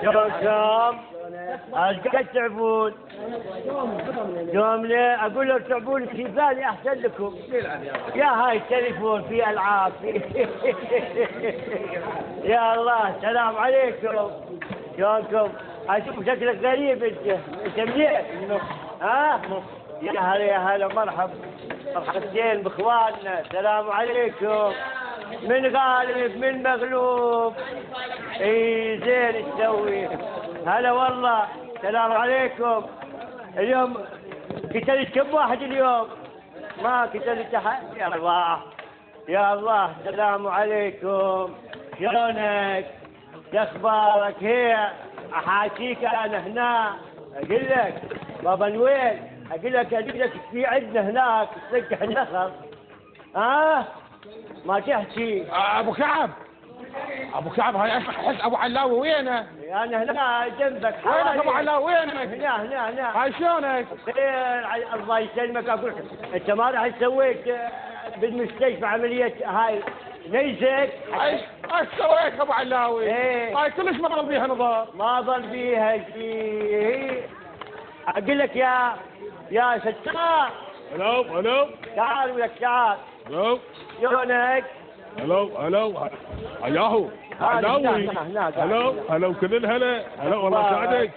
شلونكم؟ ايش قاعد تعبون؟ يوم ليه؟ اقول له تعبون في بالي احسن لكم. يا هاي التليفون فيه العاب. يا الله السلام عليكم. شلونكم؟ اشوف شكلك غريب انت مليح. ها؟ يا هلا يا هلا مرحب. مرحبتين باخواننا. السلام عليكم. من غالب من مغلوب. اي زين ايش تسوي؟ هلا والله. السلام عليكم. اليوم قتلت كم واحد اليوم؟ ما قتلت احد. يا الله يا الله. السلام عليكم. شلونك؟ شو اخبارك؟ هي احاكيك انا هنا. اقول لك بابا نويل. اقول لك في عندنا هناك تسقح النخل. ما تحكي. ابو كعب هاي احس ابو علاوي وينه؟ انا هنا جنبك. وينك ابو علاوي وينك؟ هنا هاي شلونك؟ خير الله يسلمك. اقول انت ما راح سويت بالمستشفى عمليه هاي نيزك؟ ايش سويت ابو علاوي؟ ايه هاي كلش ما ظل بيها نظر. ما ظل فيها شيء. اقول لك يا ستار. الو تعال وياك تعال. الو شلونك؟ الو ياهو علاوي. هلا كل الهلا. هلا والله يسعدك.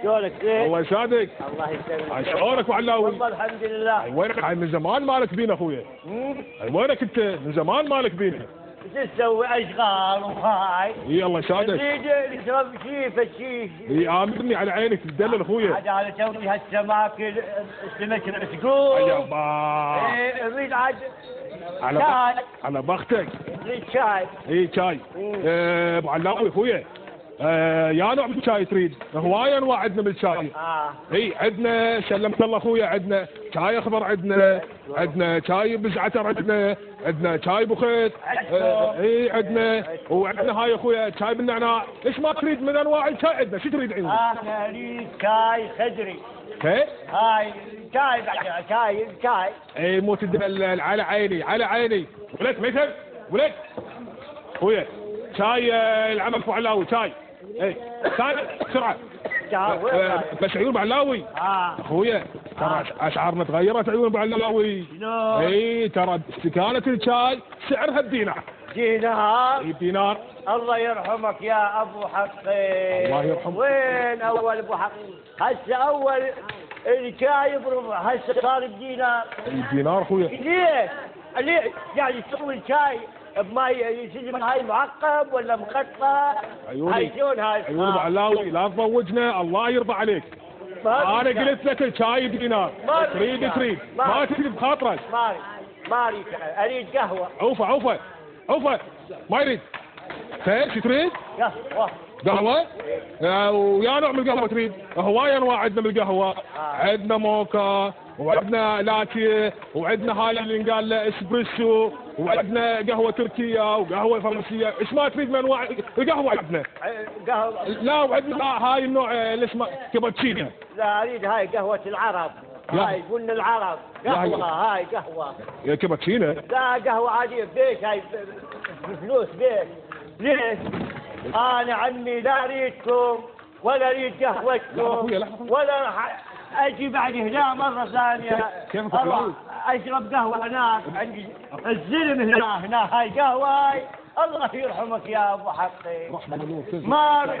شلونك زين؟ الله يسعدك. الله يسلمك. شلونك ابو علاوي؟ والله الحمد لله. وينك؟ من زمان مالك بينا اخويا. وينك انت؟ من زمان مالك بينا. ايش تسوي؟ اشغال وهاي. اي الله يسعدك. نريد نشرب شيء فشي. اي امرني على عينك تدلل اخويا. عاد انا توي هالسماكل السمك مسقوط. يابا. نريد عاد على بختك. نريد شاي. اي شاي. ابو علاوي اخويا. يا نوع من الشاي تريد؟ هواي انواع عندنا من الشاي. اي عندنا سلمت الله اخويا. عندنا شاي اخضر. عندنا شاي بزعتر. عندنا شاي بخيت. اي عندنا. وعندنا هاي اخويا شاي بالنعناع. ايش ما تريد من انواع الشاي عندنا؟ شو تريد عندنا؟ انا اريد شاي خضري. كيف؟ هاي شاي بعد شاي. اي مو تدلل. على عيني. ولك اخويا شاي العمل ابو علاوي شاي. اي ثاني بسرعه. بس عيون ابو علاوي. اخويا ترى اسعارنا تغيرت عيون ابو علاوي. اي ترى استكانه الشاي سعرها بدينار. دينار. الله يرحمك يا ابو حقي. الله يرحمك. وين اول ابو حقي؟ هسه اول الشاي بربع هسه صار بدينار. الدينار اخويا. ليه يعني تسوي الشاي بماي يسلم هاي معقب ولا مقطع؟ هاي شلون هاي؟ عيون ابو علاوي لا تضوجنا الله يرضى عليك. انا قلت لك الشاي بدينار. تريد ما تريد بخاطرك. ما اريد. اريد قهوه. عوفه ما يريد. خير شو تريد؟ قهوه. ويا نوع من القهوه تريد؟ هواي انواع عندنا من القهوه. عندنا موكا وعندنا لاتيه وعندنا هاي اللي ينقال له اسبريسو وعندنا قهوه تركيه وقهوه فرنسيه. ايش ما تريد من انواع القهوه عندنا؟ قهوه. لا وعندنا هاي النوع اللي اسمه كابتشينو. لا اريد هاي قهوه العرب. هاي بن العرب. هاي قهوه. يا كابتشينو. لا قهوه عاديه ببيت. هاي بفلوس بيت. ليش؟ انا عمي لا اريدكم ولا اريد قهوتكم ولا راح اجي بعد هنا مره ثانيه. كيف اشرب قهوه هناك عندي الزلم هنا هاي قهوه. الله يرحمك يا ابو حقي. ما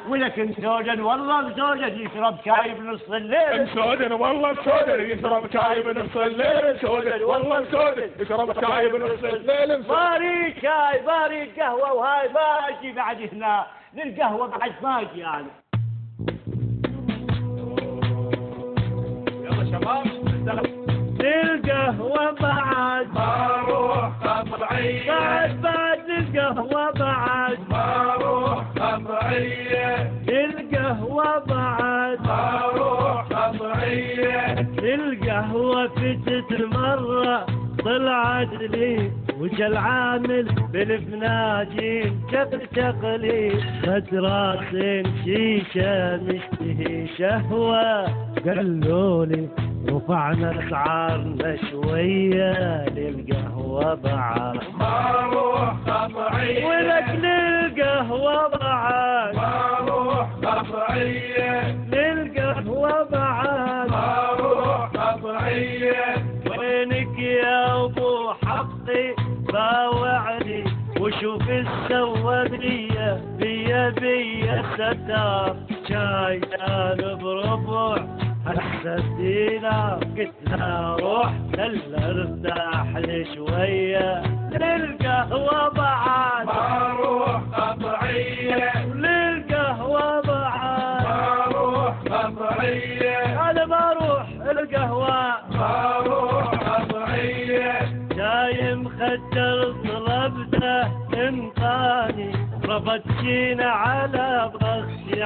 ولكن سودن والله سودن يشرب شاي بنص الليل. سودن والله سودن يشرب شاي بنص الليل. سودن والله سودن يشرب شاي بنص الليل. ما اريد شاي ما اريد قهوه وهاي ما اجي بعد هنا للقهوه بعد ما اجي انا. يلا شباب للقهوه بعد ما اروح طبيعيه. بعد للقهوه بعد ما اروح طبيعيه. للقهوه بعد ما اروح طبيعيه. للقهوه فتت مره طلعت لي وجا العامل بالفناجين شقلي فترات شيشه مشتهي شهوه. قالولي رفعنا اسعارنا شويه للقهوه بعد ما اروح طبيعيه. ولك للقهوه بعد ما اروح قطعية للقهوة بعد ما اروح قطعية وينك يا ابو حقي باوعني وشوف السوى بيا ستار شاي كان بربع حسن دينار قلت لا روح خل ارتاح لي شويه للقهوه بعد ما اروح قطعية للقهوه بعد ما اروح قطعية انا بروح القهوه ما اروح قطعية جاي مخدر طلبته انطاني ربطشينا على بختي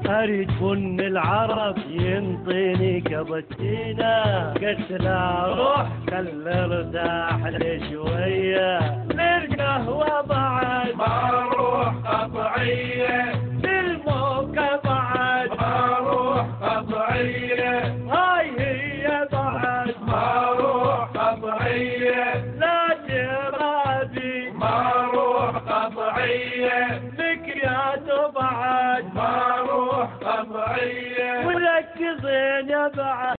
اريد بن العرب ينطيني كبتينا قلت لا روح خل ارتاح لي شويه للقهوه بعد ما اروح قطعية للموقع بعد ما اروح قطعية هاي هي بعد ما اروح قطعية لا جرابي ما اروح قطعية لك يا بعد ما اروح قطعية ولك زين يا بعد